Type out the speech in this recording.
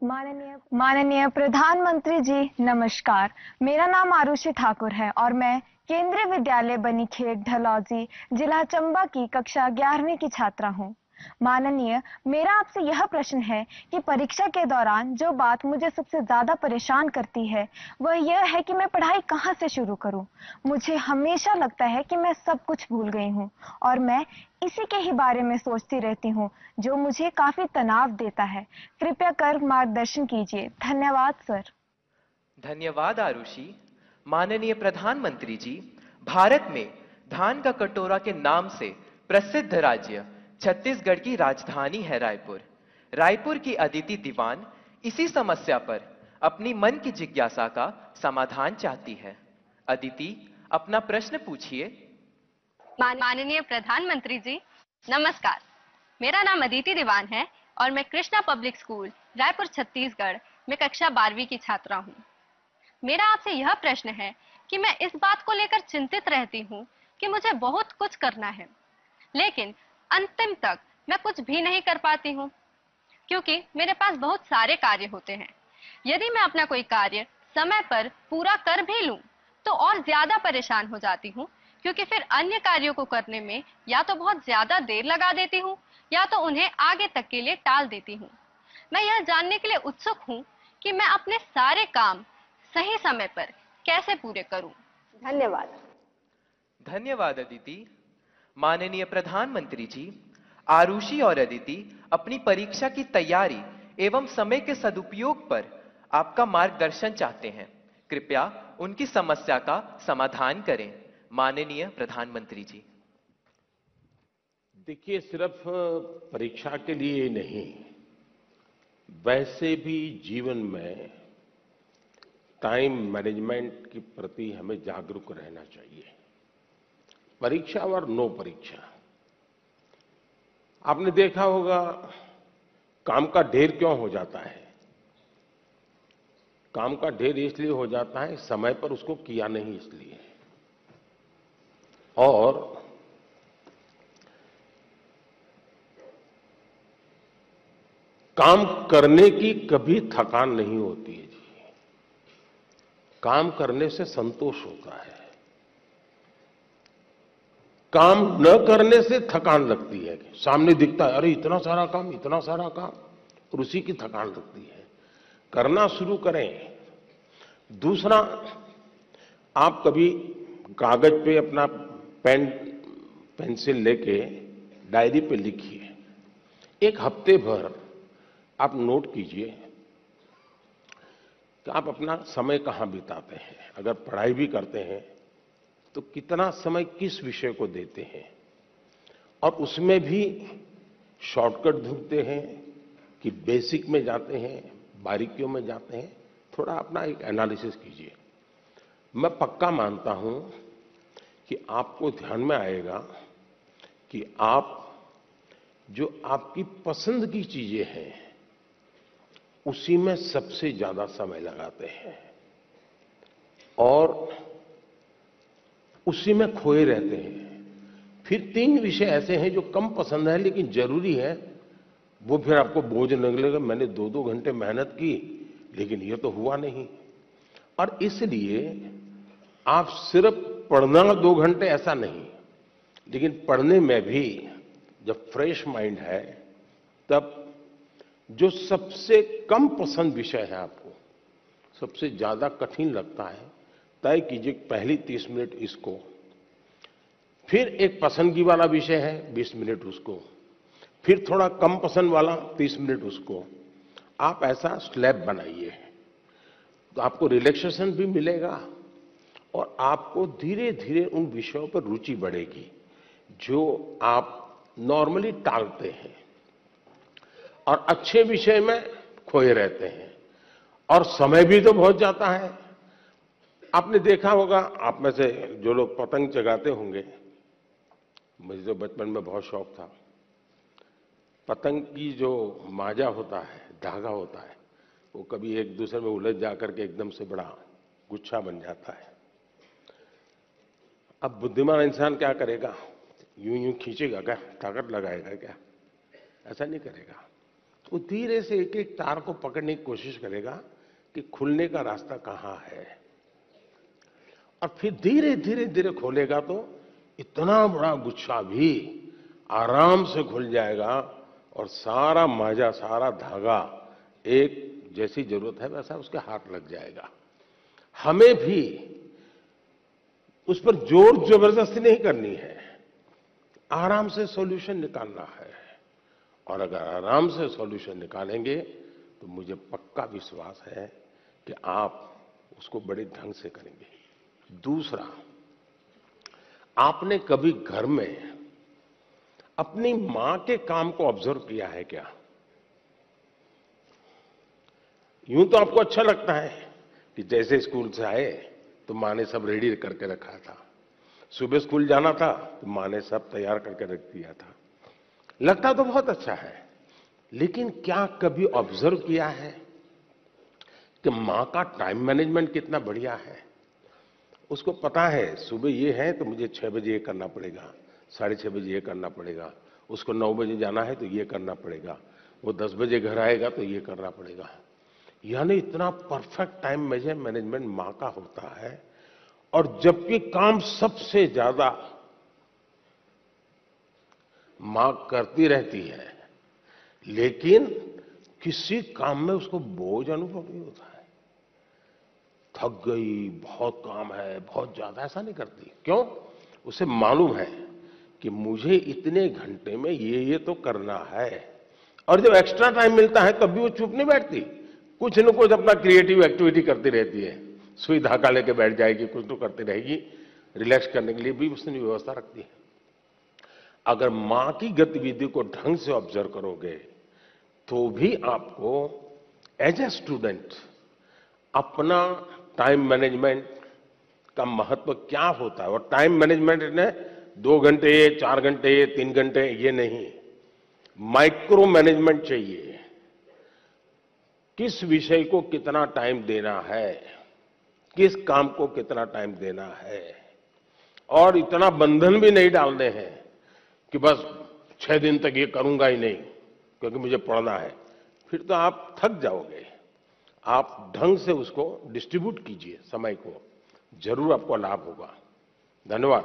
माननीय प्रधानमंत्री जी नमस्कार। मेरा नाम आरुषि ठाकुर है और मैं केंद्रीय विद्यालय बनीखेत ढलौजी जिला चंबा की कक्षा 11वीं की छात्रा हूँ। माननीय, मेरा आपसे यह प्रश्न है कि परीक्षा के दौरान जो बात मुझे सबसे ज्यादा परेशान करती है वह यह है कि मैं पढ़ाई कहाँ से शुरू करूँ। मुझे हमेशा लगता है कि मैं सब कुछ भूल गई हूँ और मैं इसी के ही बारे में सोचती रहती हूँ, जो मुझे काफी तनाव देता है। कृपया कर मार्गदर्शन कीजिए। धन्यवाद सर। धन्यवाद आरुषि। माननीय प्रधानमंत्री जी, भारत में धान का कटोरा के नाम से प्रसिद्ध राज्य छत्तीसगढ़ की राजधानी है रायपुर। रायपुर की अदिति दीवान इसी समस्या पर अपनी मन की जिज्ञासा का समाधान चाहती है। अदिति, अपना प्रश्न पूछिए। माननीय प्रधानमंत्री जी नमस्कार। मेरा नाम अदिति दीवान है और मैं कृष्णा पब्लिक स्कूल रायपुर छत्तीसगढ़ में कक्षा 12वीं की छात्रा हूँ। मेरा आपसे यह प्रश्न है कि मैं इस बात को लेकर चिंतित रहती हूँ कि मुझे बहुत कुछ करना है, लेकिन अंतिम तक मैं कुछ भी नहीं कर पाती हूँ क्योंकि मेरे पास बहुत सारे कार्य होते हैं। यदि मैं अपना कोई कार्य समय पर पूरा कर भी लूं तो और ज्यादा परेशान हो जाती हूँ क्योंकि फिर अन्य कार्यों को करने में या तो बहुत ज्यादा देर लगा देती हूँ या तो उन्हें आगे तक के लिए टाल देती हूँ। मैं यह जानने के लिए उत्सुक हूँ कि मैं अपने सारे काम सही समय पर कैसे पूरे करूं। धन्यवाद। धन्यवाद अदिति। माननीय प्रधानमंत्री जी, आरुषि और अदिति अपनी परीक्षा की तैयारी एवं समय के सदुपयोग पर आपका मार्गदर्शन चाहते हैं। कृपया उनकी समस्या का समाधान करें। माननीय प्रधानमंत्री जी। देखिए, सिर्फ परीक्षा के लिए नहीं, वैसे भी जीवन में टाइम मैनेजमेंट के प्रति हमें जागरूक रहना चाहिए। परीक्षा और नो परीक्षा, आपने देखा होगा काम का ढेर क्यों हो जाता है। काम का ढेर इसलिए हो जाता है समय पर उसको किया नहीं इसलिए। और काम करने की कभी थकान नहीं होती है जी। काम करने से संतोष होता है। काम न करने से थकान लगती है। सामने दिखता है अरे इतना सारा काम, इतना सारा काम, और उसी की थकान लगती है। करना शुरू करें। दूसरा, आप कभी कागज पे अपना पेन पेंसिल लेके डायरी पे लिखिए। एक हफ्ते भर आप नोट कीजिए कि आप अपना समय कहां बिताते हैं। अगर पढ़ाई भी करते हैं तो कितना समय किस विषय को देते हैं, और उसमें भी शॉर्टकट ढूंढते हैं कि बेसिक में जाते हैं, बारीकियों में जाते हैं। थोड़ा अपना एक एनालिसिस कीजिए। मैं पक्का मानता हूं कि आपको ध्यान में आएगा कि आप जो आपकी पसंद की चीजें हैं उसी में सबसे ज्यादा समय लगाते हैं और उसी में खोए रहते हैं। फिर 3 विषय ऐसे हैं जो कम पसंद है लेकिन जरूरी है, वो फिर आपको बोझ लगेगा। मैंने 2-2 घंटे मेहनत की लेकिन ये तो हुआ नहीं। और इसलिए आप सिर्फ पढ़ना 2 घंटे ऐसा नहीं, लेकिन पढ़ने में भी जब फ्रेश माइंड है तब जो सबसे कम पसंद विषय है, आपको सबसे ज्यादा कठिन लगता है, तय कीजिए पहली 30 मिनट इसको, फिर एक पसंदगी वाला विषय है 20 मिनट उसको, फिर थोड़ा कम पसंद वाला 30 मिनट उसको। आप ऐसा स्लैब बनाइए तो आपको रिलैक्सेशन भी मिलेगा और आपको धीरे धीरे उन विषयों पर रुचि बढ़ेगी जो आप नॉर्मली टालते हैं और अच्छे विषय में खोए रहते हैं। और समय भी तो बहुत जाता है। आपने देखा होगा, आप में से जो लोग पतंग चगाते होंगे, मुझे तो बचपन में बहुत शौक था। पतंग की जो माजा होता है, धागा होता है, वो कभी एक दूसरे में उलझ जाकर के एकदम से बड़ा गुच्छा बन जाता है। अब बुद्धिमान इंसान क्या करेगा? यूं यूं खींचेगा क्या? ताकत लगाएगा क्या? ऐसा नहीं करेगा। वो धीरे से एक एक तार को पकड़ने की कोशिश करेगा कि खुलने का रास्ता कहां है, और फिर धीरे धीरे धीरे खोलेगा तो इतना बड़ा गुच्छा भी आराम से खुल जाएगा और सारा माजा, सारा धागा एक जैसी जरूरत है वैसा उसके हाथ लग जाएगा। हमें भी उस पर जोर जबरदस्ती नहीं करनी है, आराम से सॉल्यूशन निकालना है। और अगर आराम से सॉल्यूशन निकालेंगे तो मुझे पक्का विश्वास है कि आप उसको बड़े ढंग से करेंगे। दूसरा, आपने कभी घर में अपनी मां के काम को ऑब्जर्व किया है क्या? यूं तो आपको अच्छा लगता है कि जैसे स्कूल से आए तो मां ने सब रेडी करके रखा था, सुबह स्कूल जाना था तो मां ने सब तैयार करके रख दिया था, लगता तो बहुत अच्छा है। लेकिन क्या कभी ऑब्जर्व किया है कि मां का टाइम मैनेजमेंट कितना बढ़िया है? उसको पता है सुबह ये है तो मुझे 6 बजे ये करना पड़ेगा, 6:30 बजे ये करना पड़ेगा, उसको 9 बजे जाना है तो ये करना पड़ेगा, वो 10 बजे घर आएगा तो ये करना पड़ेगा। यानी इतना परफेक्ट टाइम मैनेजमेंट मां का होता है। और जबकि काम सबसे ज्यादा मां करती रहती है, लेकिन किसी काम में उसको बोझ अनुभव नहीं होता है। थक गई, बहुत काम है, बहुत ज्यादा, ऐसा नहीं करती। क्यों? उसे मालूम है कि मुझे इतने घंटे में ये तो करना है। और जब एक्स्ट्रा टाइम मिलता है तब भी वो चुप नहीं बैठती, कुछ न कुछ अपना क्रिएटिव एक्टिविटी करती रहती है। सुई धागा लेके बैठ जाएगी, कुछ तो करती रहेगी, रिलैक्स करने के लिए भी उसने व्यवस्था रखती है। अगर मां की गतिविधि को ढंग से ऑब्जर्व करोगे तो भी आपको एज ए स्टूडेंट अपना टाइम मैनेजमेंट का महत्व क्या होता है, और टाइम मैनेजमेंट ने 2 घंटे, 4 घंटे, 3 घंटे ये नहीं, माइक्रो मैनेजमेंट चाहिए। किस विषय को कितना टाइम देना है, किस काम को कितना टाइम देना है, और इतना बंधन भी नहीं डालने हैं कि बस 6 दिन तक ये करूंगा ही नहीं क्योंकि मुझे पढ़ना है। फिर तो आप थक जाओगे। आप ढंग से उसको डिस्ट्रीब्यूट कीजिए समय को, जरूर आपको लाभ होगा। धन्यवाद।